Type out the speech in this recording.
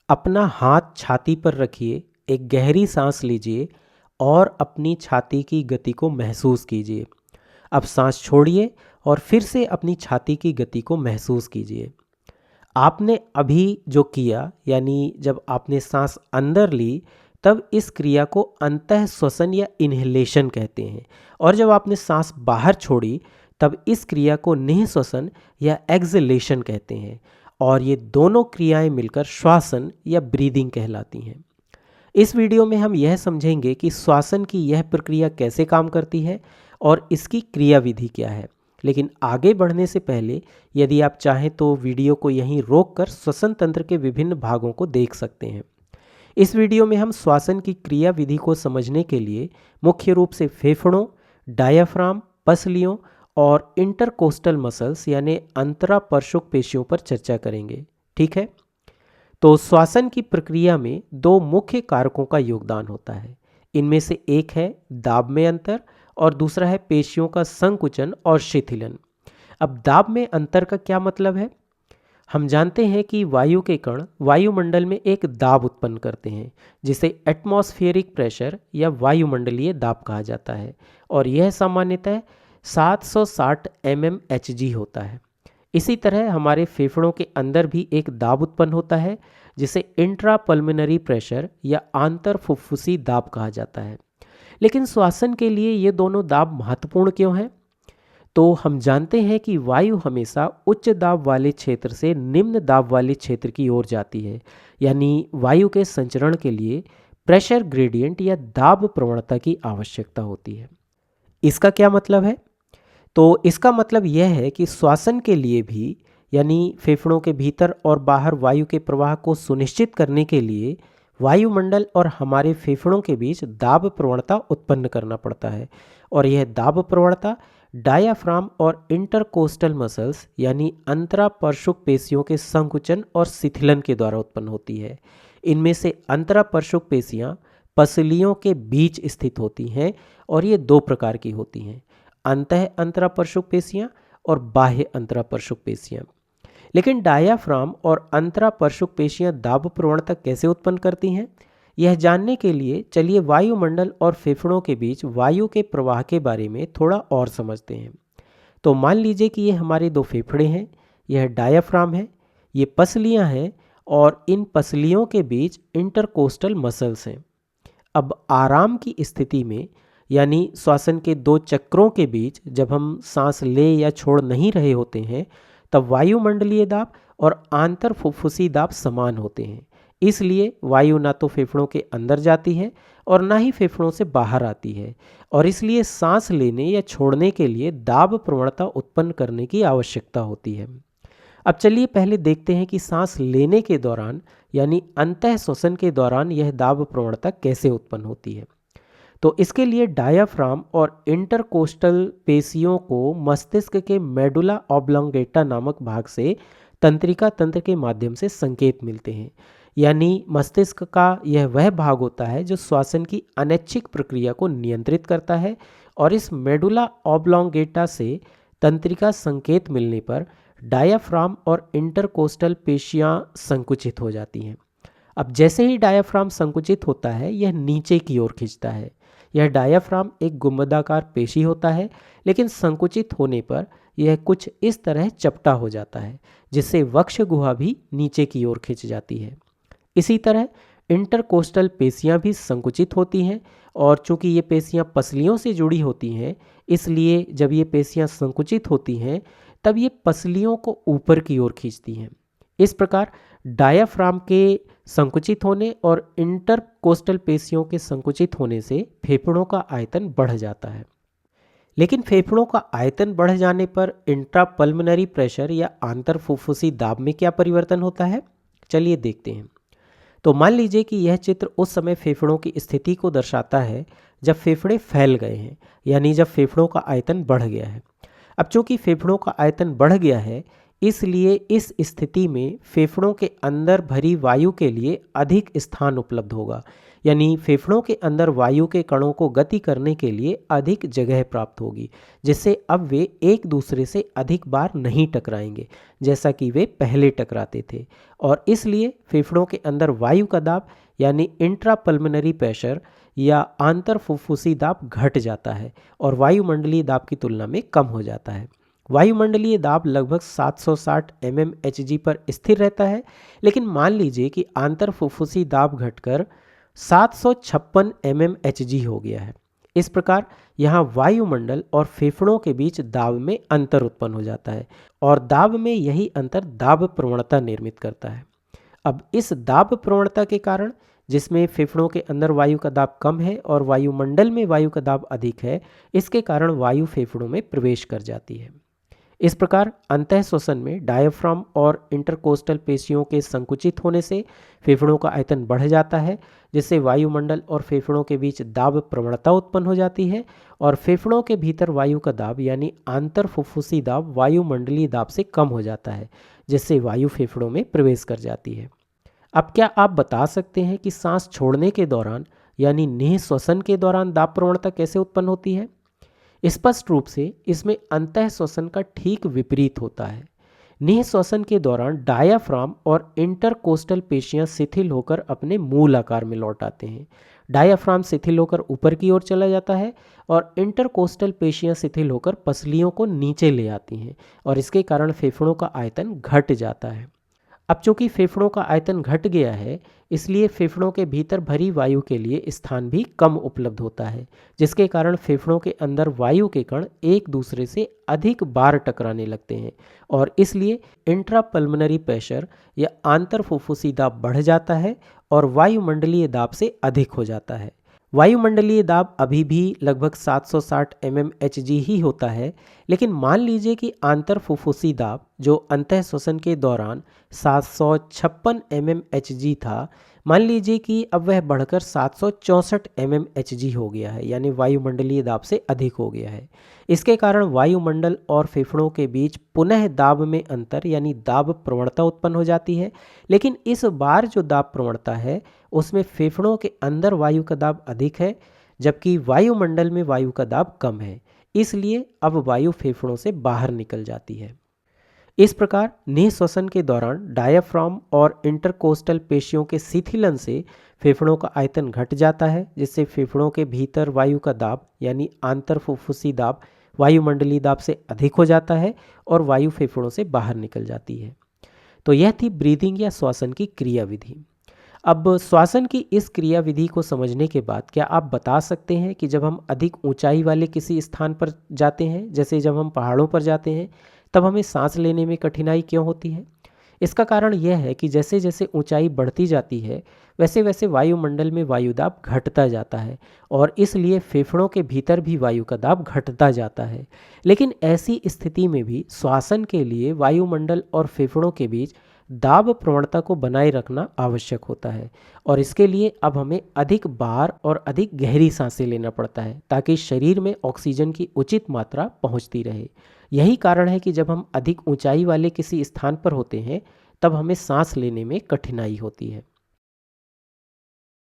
अपना हाथ छाती पर रखिए, एक गहरी सांस लीजिए और अपनी छाती की गति को महसूस कीजिए। अब सांस छोड़िए और फिर से अपनी छाती की गति को महसूस कीजिए। आपने अभी जो किया, यानी जब आपने सांस अंदर ली तब इस क्रिया को अंतः श्वसन या इन्हेलेशन कहते हैं, और जब आपने सांस बाहर छोड़ी तब इस क्रिया को निःश्वसन या एक्सलेशन कहते हैं, और ये दोनों क्रियाएं मिलकर श्वासन या ब्रीदिंग कहलाती हैं। इस वीडियो में हम यह समझेंगे कि श्वासन की यह प्रक्रिया कैसे काम करती है और इसकी क्रिया विधि क्या है। लेकिन आगे बढ़ने से पहले यदि आप चाहें तो वीडियो को यहीं रोककर श्वसन तंत्र के विभिन्न भागों को देख सकते हैं। इस वीडियो में हम श्वासन की क्रिया विधि को समझने के लिए मुख्य रूप से फेफड़ों, डायाफ्राम, पसलियों और इंटरकोस्टल मसल्स यानी अंतरापर्शुक पेशियों पर चर्चा करेंगे। ठीक है, तो श्वासन की प्रक्रिया में दो मुख्य कारकों का योगदान होता है। इनमें से एक है दाब में अंतर और दूसरा है पेशियों का संकुचन और शिथिलन। अब दाब में अंतर का क्या मतलब है? हम जानते हैं कि वायु के कण वायुमंडल में एक दाब उत्पन्न करते हैं जिसे एटमॉस्फेरिक प्रेशर या वायुमंडलीय दाब कहा जाता है, और यह सामान्यतः 760 mmHg होता है। इसी तरह हमारे फेफड़ों के अंदर भी एक दाब उत्पन्न होता है जिसे इंट्रापल्मोनरी प्रेशर या आंतर फुफ्फुसी दाब कहा जाता है। लेकिन श्वासन के लिए ये दोनों दाब महत्वपूर्ण क्यों हैं? तो हम जानते हैं कि वायु हमेशा उच्च दाब वाले क्षेत्र से निम्न दाब वाले क्षेत्र की ओर जाती है, यानी वायु के संचरण के लिए प्रेशर ग्रेडियंट या दाब प्रवणता की आवश्यकता होती है। इसका क्या मतलब है? तो इसका मतलब यह है कि श्वासन के लिए भी, यानी फेफड़ों के भीतर और बाहर वायु के प्रवाह को सुनिश्चित करने के लिए वायुमंडल और हमारे फेफड़ों के बीच दाब प्रवणता उत्पन्न करना पड़ता है, और यह दाब प्रवणता डायाफ्राम और इंटरकोस्टल मसल्स यानी अंतरापर्शुक पेशियों के संकुचन और शिथिलन के द्वारा उत्पन्न होती है। इनमें से अंतरापर्शुक पेशियां पसलियों के बीच स्थित होती हैं, और ये दो प्रकार की होती हैं, अंतः अंतरापर्शुक पेशियां और बाह्य अंतरापर्शुक पेशियां। लेकिन डायाफ्राम और अंतरापर्शुक पेशियां दाब प्रवणता कैसे उत्पन्न करती हैं, यह जानने के लिए चलिए वायुमंडल और फेफड़ों के बीच वायु के प्रवाह के बारे में थोड़ा और समझते हैं। तो मान लीजिए कि ये हमारे दो फेफड़े हैं, यह डायाफ्राम है, ये पसलियां हैं, और इन पसलियों के बीच इंटरकोस्टल मसल्स हैं। अब आराम की स्थिति में, यानी श्वासन के दो चक्रों के बीच जब हम सांस ले या छोड़ नहीं रहे होते हैं, तब वायुमंडलीय दाब और आंतर फुफ्फुसी दाब समान होते हैं। इसलिए वायु ना तो फेफड़ों के अंदर जाती है और ना ही फेफड़ों से बाहर आती है, और इसलिए सांस लेने या छोड़ने के लिए दाब प्रवणता उत्पन्न करने की आवश्यकता होती है। अब चलिए पहले देखते हैं कि सांस लेने के दौरान यानी अंतः श्वसन के दौरान यह दाब प्रवणता कैसे उत्पन्न होती है। तो इसके लिए डायाफ्राम और इंटरकोस्टल पेशियों को मस्तिष्क के मेडुला ऑब्लोंगेटा नामक भाग से तंत्रिका तंत्र के माध्यम से संकेत मिलते हैं। यानी मस्तिष्क का यह वह भाग होता है जो श्वासन की अनैच्छिक प्रक्रिया को नियंत्रित करता है, और इस मेडुला ऑब्लोंगेटा से तंत्रिका संकेत मिलने पर डायाफ्राम और इंटरकोस्टल पेशियां संकुचित हो जाती हैं। अब जैसे ही डायाफ्राम संकुचित होता है, यह नीचे की ओर खिंचता है। यह डायाफ्राम एक गुंबदाकार पेशी होता है, लेकिन संकुचित होने पर यह कुछ इस तरह चपटा हो जाता है, जिससे वक्ष गुहा भी नीचे की ओर खिंच जाती है। इसी तरह इंटरकोस्टल पेशियां भी संकुचित होती हैं, और चूंकि ये पेशियां पसलियों से जुड़ी होती हैं, इसलिए जब ये पेशियां संकुचित होती हैं तब ये पसलियों को ऊपर की ओर खींचती हैं। इस प्रकार डायाफ्राम के संकुचित होने और इंटरकोस्टल पेशियों के संकुचित होने से फेफड़ों का आयतन बढ़ जाता है। लेकिन फेफड़ों का आयतन बढ़ जाने पर इंट्रापल्मोनरी प्रेशर या आंतरफुफ्फुसी दाब में क्या परिवर्तन होता है, चलिए देखते हैं। तो मान लीजिए कि यह चित्र उस समय फेफड़ों की स्थिति को दर्शाता है जब फेफड़े फैल गए हैं, यानी जब फेफड़ों का आयतन बढ़ गया है। अब चूंकि फेफड़ों का आयतन बढ़ गया है, इसलिए इस स्थिति में फेफड़ों के अंदर भरी वायु के लिए अधिक स्थान उपलब्ध होगा, यानी फेफड़ों के अंदर वायु के कणों को गति करने के लिए अधिक जगह प्राप्त होगी, जिससे अब वे एक दूसरे से अधिक बार नहीं टकराएंगे जैसा कि वे पहले टकराते थे। और इसलिए फेफड़ों के अंदर वायु का दाब यानी इंट्रापल्मोनरी प्रेशर या आंतर फुफ्फुसी दाब घट जाता है और वायुमंडलीय दाब की तुलना में कम हो जाता है। वायुमंडलीय दाब लगभग 760 mmHg पर स्थिर रहता है, लेकिन मान लीजिए कि आंतर फुफ्फुसी दाब घटकर 756 mmHg हो गया है। इस प्रकार यहाँ वायुमंडल और फेफड़ों के बीच दाब में अंतर उत्पन्न हो जाता है और दाब में यही अंतर दाब प्रवणता निर्मित करता है। अब इस दाब प्रवणता के कारण, जिसमें फेफड़ों के अंदर वायु का दाब कम है और वायुमंडल में वायु का दाब अधिक है, इसके कारण वायु फेफड़ों में प्रवेश कर जाती है। इस प्रकार अंतः श्वसन में डायाफ्राम और इंटरकोस्टल पेशियों के संकुचित होने से फेफड़ों का आयतन बढ़ जाता है, जिससे वायुमंडल और फेफड़ों के बीच दाब प्रवणता उत्पन्न हो जाती है और फेफड़ों के भीतर वायु का दाब यानी आंतर फुफ्फुसी दाब वायुमंडलीय दाब से कम हो जाता है, जिससे वायु फेफड़ों में प्रवेश कर जाती है। अब क्या आप बता सकते हैं कि सांस छोड़ने के दौरान यानी निःश्वसन के दौरान दाब प्रवणता कैसे उत्पन्न होती है? स्पष्ट रूप से इसमें अंतः श्वसन का ठीक विपरीत होता है। निःश्वसन के दौरान डायाफ्राम और इंटरकोस्टल पेशियां शिथिल होकर अपने मूल आकार में लौट आते हैं। डायाफ्राम शिथिल होकर ऊपर की ओर चला जाता है और इंटरकोस्टल पेशियां शिथिल होकर पसलियों को नीचे ले आती हैं और इसके कारण फेफड़ों का आयतन घट जाता है। अब चूंकि फेफड़ों का आयतन घट गया है, इसलिए फेफड़ों के भीतर भरी वायु के लिए स्थान भी कम उपलब्ध होता है, जिसके कारण फेफड़ों के अंदर वायु के कण एक दूसरे से अधिक बार टकराने लगते हैं और इसलिए इंट्रापल्मोनरी प्रेशर या आंतर फुफ्फुसी दाब बढ़ जाता है और वायुमंडलीय दाब से अधिक हो जाता है। वायुमंडलीय दाब अभी भी लगभग 760 mmHg ही होता है, लेकिन मान लीजिए कि आंतर फुफ्फुसी दाब जो अंतः श्वसन के दौरान 756 mmHg था, मान लीजिए कि अब वह बढ़कर 764 mmHg हो गया है, यानी वायुमंडलीय दाब से अधिक हो गया है। इसके कारण वायुमंडल और फेफड़ों के बीच पुनः दाब में अंतर यानी दाब प्रवणता उत्पन्न हो जाती है, लेकिन इस बार जो दाब प्रवणता है उसमें फेफड़ों के अंदर वायु का दाब अधिक है, जबकि वायुमंडल में वायु का दाब कम है। इसलिए अब वायु फेफड़ों से बाहर निकल जाती है। इस प्रकार निःश्वसन के दौरान डायाफ्राम और इंटरकोस्टल पेशियों के शिथिलन से फेफड़ों का आयतन घट जाता है, जिससे फेफड़ों के भीतर वायु का दाब यानी आंतर फुफ्फुसी दाब वायुमंडलीय दाब से अधिक हो जाता है और वायु फेफड़ों से बाहर निकल जाती है। तो यह थी ब्रीदिंग या श्वसन की क्रिया विधि। अब श्वसन की इस क्रिया विधि को समझने के बाद क्या आप बता सकते हैं कि जब हम अधिक ऊंचाई वाले किसी स्थान पर जाते हैं, जैसे जब हम पहाड़ों पर जाते हैं, तब हमें सांस लेने में कठिनाई क्यों होती है? इसका कारण यह है कि जैसे जैसे ऊंचाई बढ़ती जाती है, वैसे वैसे वायुमंडल में वायुदाब घटता जाता है और इसलिए फेफड़ों के भीतर भी वायु का दाब घटता जाता है। लेकिन ऐसी स्थिति में भी श्वसन के लिए वायुमंडल और फेफड़ों के बीच दाब प्रवणता को बनाए रखना आवश्यक होता है और इसके लिए अब हमें अधिक बार और अधिक गहरी सांसें लेना पड़ता है ताकि शरीर में ऑक्सीजन की उचित मात्रा पहुंचती रहे। यही कारण है कि जब हम अधिक ऊंचाई वाले किसी स्थान पर होते हैं, तब हमें सांस लेने में कठिनाई होती है।